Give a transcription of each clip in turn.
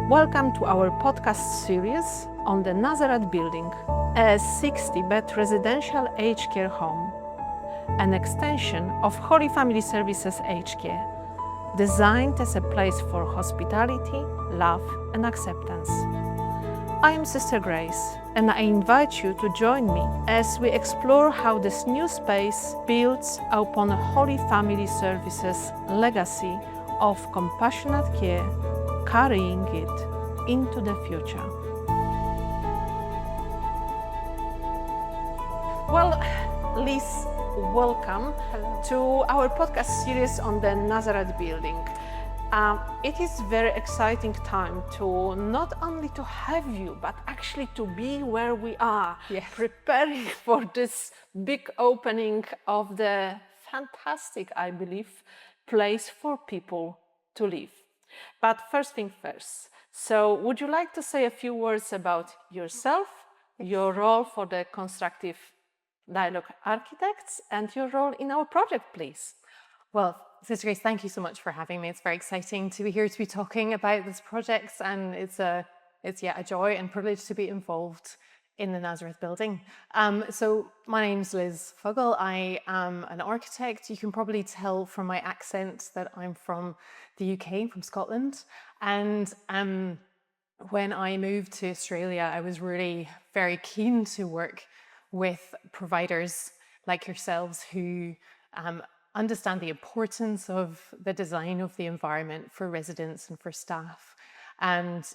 Welcome to our podcast series on the Nazareth Building, a 60-bed residential aged care home, an extension of Holy Family Services Aged Care, designed as a place for hospitality, love and acceptance. I am Sister Grace, and I invite you to join me as we explore how this new space builds upon Holy Family Services' legacy of compassionate care, carrying it into the future. Well, Liz, welcome to our podcast series on the Nazareth Building. It is very exciting time to not only to have you, but actually to be where we are, preparing for this big opening of the fantastic, I believe, place for people to live. But first thing first, so would you like to say a few words about yourself, your role for the Constructive Dialogue Architects, and your role in our project, please? Well, Sister Grace, thank you so much for having me. It's very exciting to be here to be talking about this project, and it's a joy and privilege to be involved in the Nazareth Building. So my name's Liz Fuggle. I am an architect. You can probably tell from my accent that I'm from the UK, from Scotland. And when I moved to Australia, I was really very keen to work with providers like yourselves who understand the importance of the design of the environment for residents and for staff. And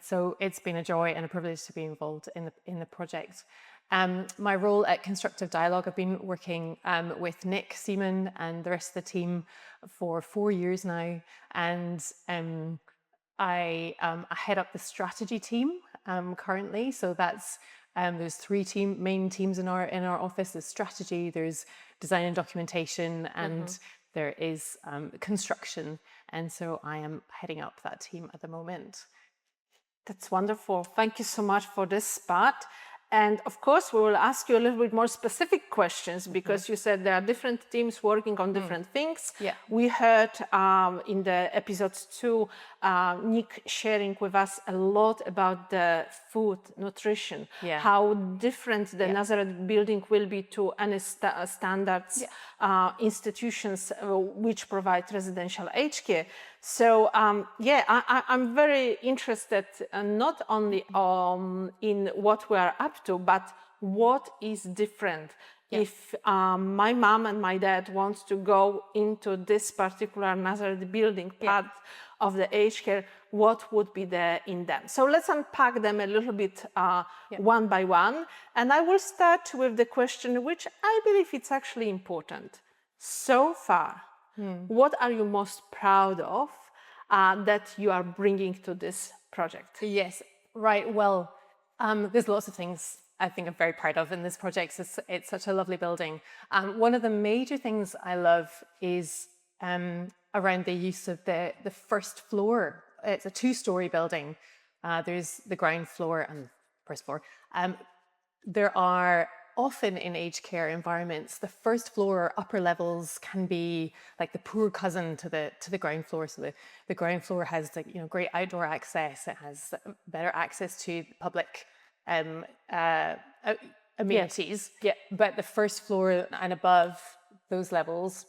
so it's been a joy and a privilege to be involved in the project. My role at Constructive Dialogue, I've been working with Nick Seaman and the rest of the team for 4 years now. And I head up the strategy team currently. So that's there's three main teams in our office. There's strategy, there's design and documentation, and there is construction. And so I am heading up that team at the moment. That's wonderful. Thank you so much for this spot. And of course, we will ask you a little bit more specific questions because you said there are different teams working on different things. Yeah. We heard in the episodes 2, Nick sharing with us a lot about the food, nutrition, how different the Nazareth Building will be to any standards institutions which provide residential aged care. So I'm very interested not only in what we are up to, but what is different. If my mom and my dad want to go into this particular Nazareth Building part of the aged care, what would be there in them? So let's unpack them a little bit one by one. And I will start with the question which I believe it's actually important. So far, what are you most proud of that you are bringing to this project? Yes, right. Well, there's lots of things I think I'm very proud of in this project. It's such a lovely building. One of the major things I love is around the use of the first floor. It's a 2-story building. There's the ground floor and first floor. There are often in aged care environments, the first floor or upper levels can be like the poor cousin to the ground floor. So the ground floor has great outdoor access. It has better access to public amenities. But the first floor and above those levels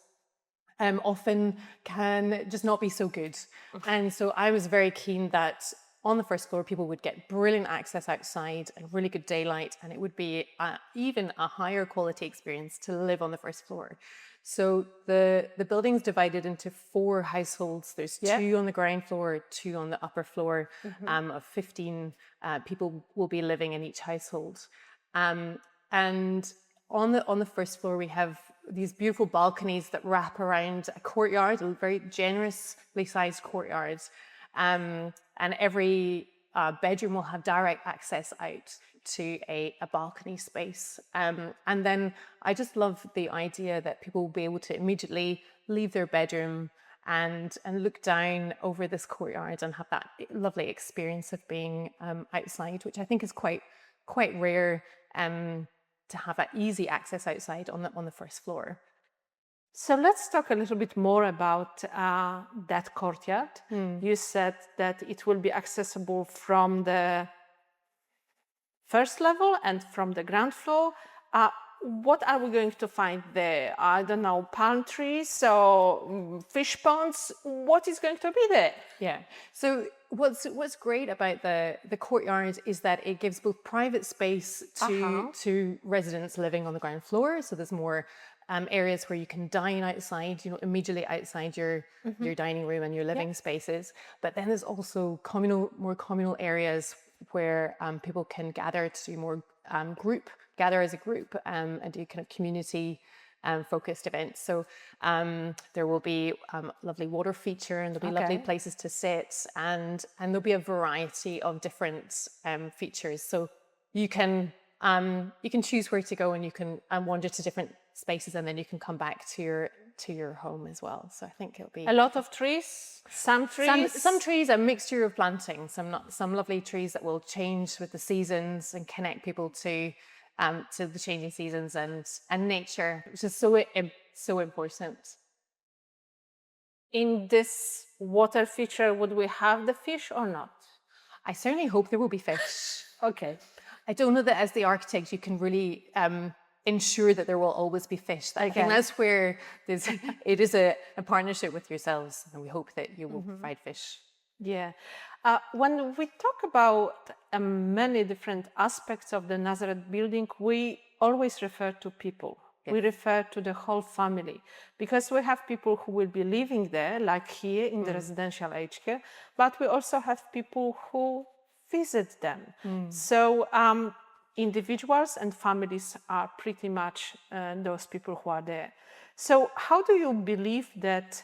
often can just not be so good. And so I was very keen that on the first floor, people would get brilliant access outside and really good daylight, and it would be even a higher quality experience to live on the first floor. So the building's divided into 4 households. There's 2 on the ground floor, 2 on the upper floor. Of 15 people will be living in each household. And on the first floor, we have these beautiful balconies that wrap around a courtyard, a very generously sized courtyard. And every bedroom will have direct access out to a balcony space. And then I just love the idea that people will be able to immediately leave their bedroom and look down over this courtyard and have that lovely experience of being outside, which I think is quite rare to have that easy access outside on the first floor. So let's talk a little bit more about that courtyard. You said that it will be accessible from the first level and from the ground floor. What are we going to find there? I don't know, palm trees, so fish ponds. What is going to be there? Yeah. So what's great about the courtyard is that it gives both private space to residents living on the ground floor. So there's more areas where you can dine outside, immediately outside your dining room and your living spaces. But then there's also more communal areas where people can gather to do more gather as a group and do kind of community focused events. So there will be lovely water feature, and there'll be lovely places to sit, and there'll be a variety of different features. So you can choose where to go, and you can wander to different spaces, and then you can come back to your home as well. So I think it'll be a lot of trees, some trees, a mixture of planting, some lovely trees that will change with the seasons and connect people to the changing seasons and nature, which is so important. In this water feature, would we have the fish or not? I certainly hope there will be fish. Okay. I don't know that as the architect you can really ensure that there will always be fish. I think that's where it is a partnership with yourselves, and we hope that you will provide fish. Yeah. When we talk about many different aspects of the Nazareth building, we always refer to people. Yes. We refer to the whole family, because we have people who will be living there, like here in the residential aged care, but we also have people who visit them. So individuals and families are pretty much those people who are there. So how do you believe that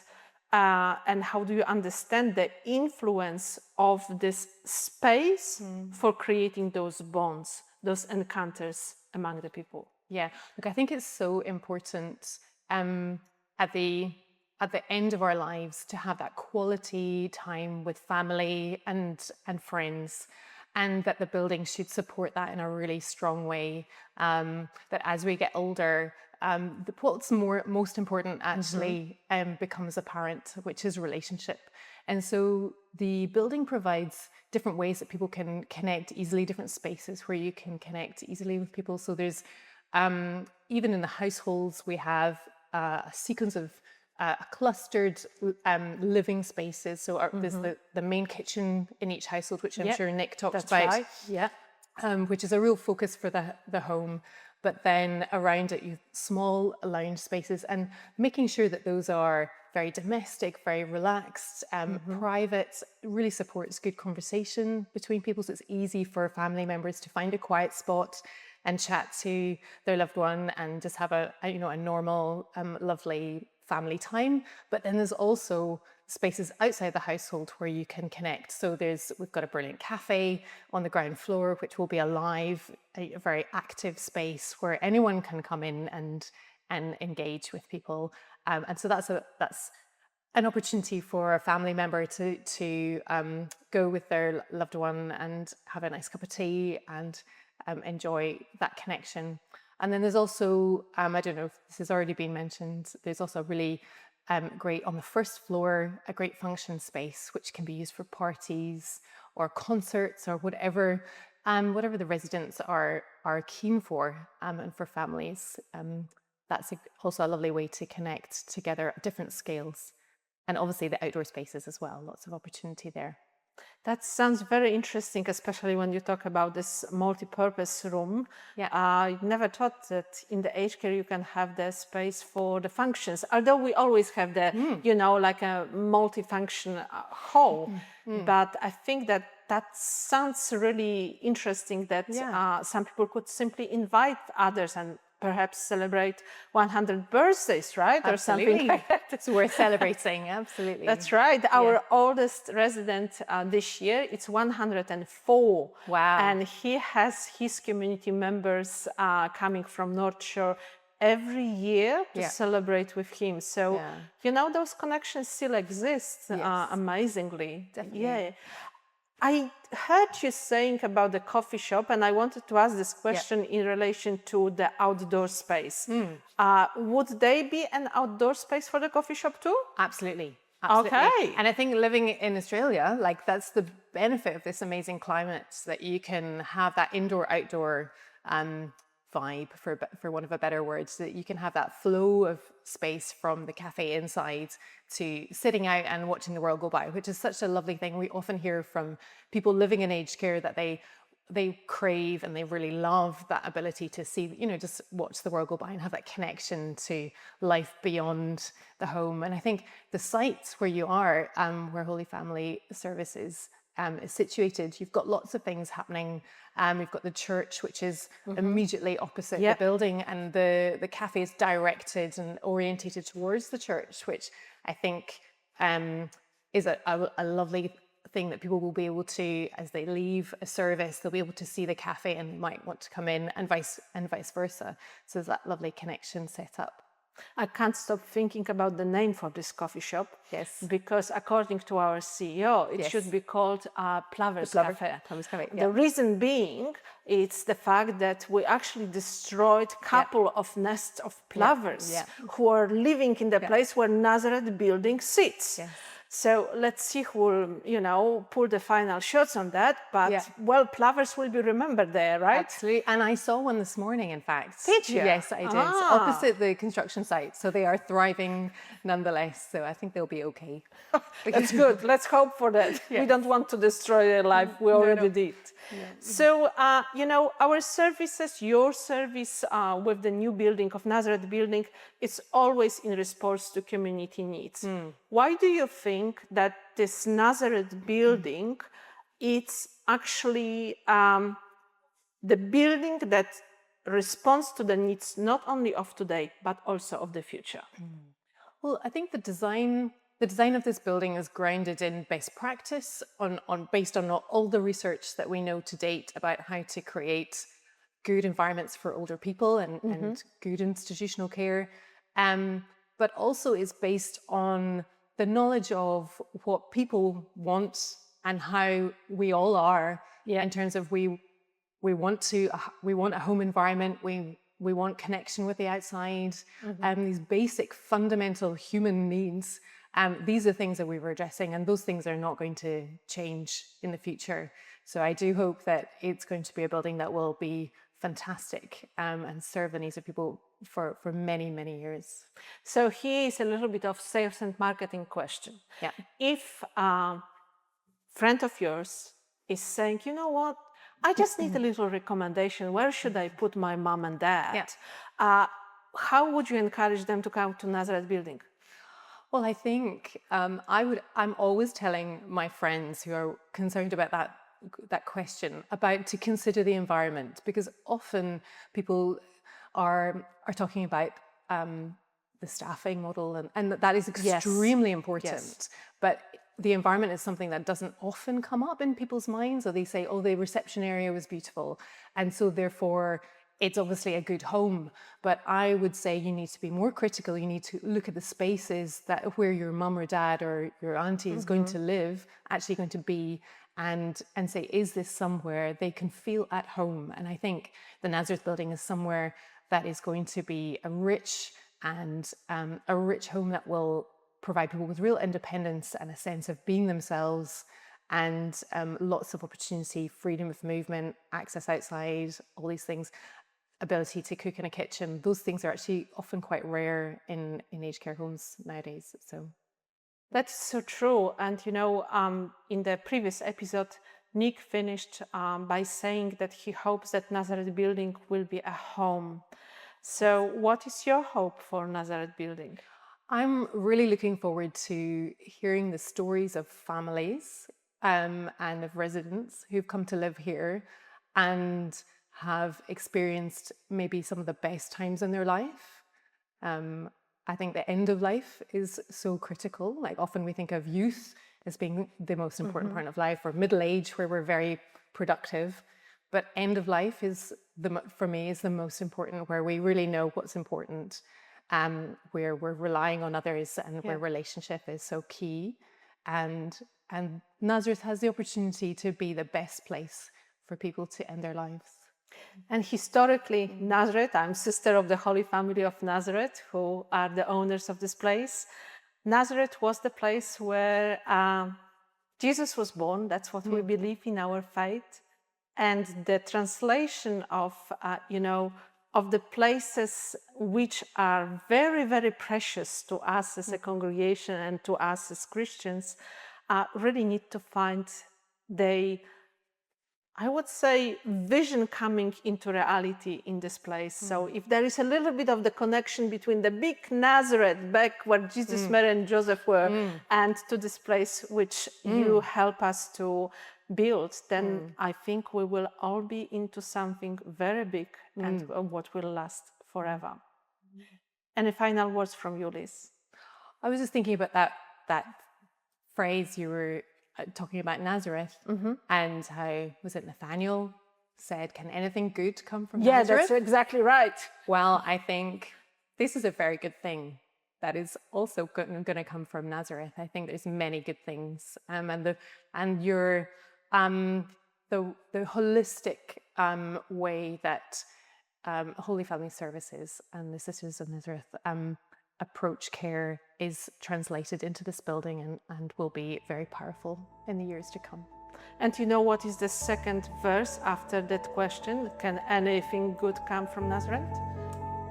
and how do you understand the influence of this space for creating those bonds, those encounters among the people? Yeah, look, I think it's so important at the end of our lives to have that quality time with family and friends, and that the building should support that in a really strong way. That as we get older, what's most important actually becomes apparent, which is relationship. And so the building provides different ways that people can connect easily, different spaces where you can connect easily with people. So there's even in the households, we have a sequence of clustered living spaces. So there's the main kitchen in each household, which I'm sure Nick talked about. Right. Yeah. Which is a real focus for the home. But then around it, you have small lounge spaces, and making sure that those are very domestic, very relaxed, private, really supports good conversation between people. So it's easy for family members to find a quiet spot and chat to their loved one and just have a normal, lovely family time. But then there's also spaces outside the household where you can connect. So we've got a brilliant cafe on the ground floor, which will be a very active space where anyone can come in and engage with people. And so that's an opportunity for a family member to go with their loved one and have a nice cup of tea and enjoy that connection. And then there's also, I don't know if this has already been mentioned, there's also really great on the first floor, a great function space, which can be used for parties or concerts or whatever the residents are keen for, and for families. That's also a lovely way to connect together at different scales. And obviously the outdoor spaces as well, lots of opportunity there. That sounds very interesting, especially when you talk about this multi-purpose room. Yeah. I never thought that in the aged care you can have the space for the functions, although we always have the, like a multi-function hall. But I think that sounds really interesting that some people could simply invite others and perhaps celebrate 100 birthdays, right? Absolutely. Or something like that. It's worth celebrating, absolutely. That's right. Our oldest resident this year, it's 104. Wow. And he has his community members coming from North Shore every year to celebrate with him. So, those connections still exist, amazingly. Definitely. Yeah. I heard you saying about the coffee shop, and I wanted to ask this question in relation to the outdoor space. Would they be an outdoor space for the coffee shop too? Absolutely. Absolutely. Okay. And I think living in Australia, like that's the benefit of this amazing climate, that you can have that indoor-outdoor vibe, for one of a better word, so that you can have that flow of space from the cafe inside to sitting out and watching the world go by, which is such a lovely thing. We often hear from people living in aged care that they crave and they really love that ability to see, just watch the world go by and have that connection to life beyond the home. And I think the sites where you are, where Holy Family Services is situated, you've got lots of things happening. We've got the church, which is immediately opposite the building, and the cafe is directed and orientated towards the church, which I think is a lovely thing that people will be able to, as they leave a service, they'll be able to see the cafe and might want to come in, and vice versa. So there's that lovely connection set up. I can't stop thinking about the name for this coffee shop. Yes. Because according to our CEO, it should be called Plovers Cafe. Plovers Cafe, The reason being, it's the fact that we actually destroyed a couple of nests of plovers who are living in the place where Nazareth Building sits. Yes. So let's see who will, pull the final shots on that. But, plovers will be remembered there, right? Absolutely. And I saw one this morning, in fact. Did you? Yes, I did. Opposite the construction site. So they are thriving nonetheless. So I think they'll be okay. That's good. Let's hope for that. We don't want to destroy their life. We already did. So, our services, your service with the new building of Nazareth Building, it's always in response to community needs. Why do you think that this Nazareth Building, it's actually the building that responds to the needs not only of today, but also of the future? Well, I think the design of this building is grounded in best practice, based on all the research that we know to date about how to create good environments for older people and good institutional care, but also is based on the knowledge of what people want and how we all are, in terms of we want a home environment, we want connection with the outside, these basic fundamental human needs. These are things that we were addressing, and those things are not going to change in the future. So I do hope that it's going to be a building that will be fantastic and serve the needs of people for many, many years. So here is a little bit of sales and marketing question. Yeah. If a friend of yours is saying, you know what, I just need a little recommendation, where should I put my mom and dad? How would you encourage them to come to Nazareth Building? Well, I think I'm always telling my friends who are concerned about that question to consider the environment, because often people are talking about the staffing model, and that is extremely important. But the environment is something that doesn't often come up in people's minds. Or they say, oh, the reception area was beautiful, and so therefore it's obviously a good home. But I would say you need to be more critical. You need to look at the spaces where your mum or dad or your auntie is going to live, actually going to be, and say, is this somewhere they can feel at home? And I think the Nazareth Building is somewhere that is going to be a rich home that will provide people with real independence and a sense of being themselves, and lots of opportunity, freedom of movement, access outside, all these things, ability to cook in a kitchen. Those things are actually often quite rare in aged care homes nowadays. So that's so true. And in the previous episode, Nick finished by saying that he hopes that Nazareth Building will be a home. So what is your hope for Nazareth Building? I'm really looking forward to hearing the stories of families and of residents who've come to live here and have experienced maybe some of the best times in their life. I think the end of life is so critical. Like, often we think of youth as being the most important part of life, or middle age, where we're very productive. But end of life for me is the most important, where we really know what's important, where we're relying on others, and where relationship is so key. And Nazareth has the opportunity to be the best place for people to end their lives. And historically, Nazareth, I'm sister of the Holy Family of Nazareth, who are the owners of this place. Nazareth was the place where Jesus was born. That's what we believe in our faith. And the translation of, of the places which are very, very precious to us as a congregation and to us as Christians, really need to find I would say, vision coming into reality in this place. So if there is a little bit of the connection between the big Nazareth back where Jesus, Mary and Joseph were and to this place which you help us to build, then I think we will all be into something very big and what will last forever. Any final words from you, Liz? I was just thinking about that phrase you were talking about Nazareth and how, was it Nathaniel said, can anything good come from Nazareth? Yeah, that's exactly right. Well, I think this is a very good thing that is also going to come from Nazareth. I think there's many good things, and the holistic way that Holy Family Services and the Sisters of Nazareth approach care is translated into this building and will be very powerful in the years to come. And you know what is the second verse after that question? Can anything good come from Nazareth?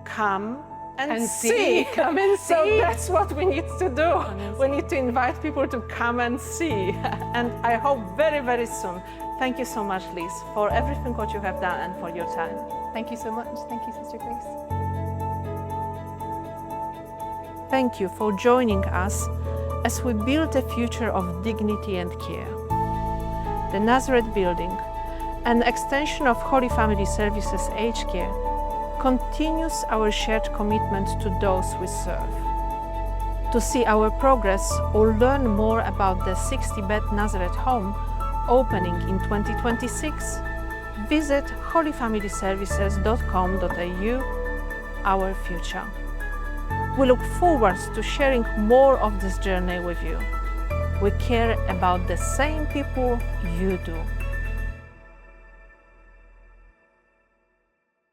Come and see. Come and see. So that's what we need to do. We need to invite people to come and see. And I hope very, very soon. Thank you so much, Liz, for everything what you have done and for your time. Thank you so much. Thank you, Sister Grace. Thank you for joining us as we build a future of dignity and care. The Nazareth Building, an extension of Holy Family Services Aged Care, continues our shared commitment to those we serve. To see our progress or learn more about the 60-bed Nazareth home opening in 2026, visit holyfamilyservices.com.au, our future. We look forward to sharing more of this journey with you. We care about the same people you do.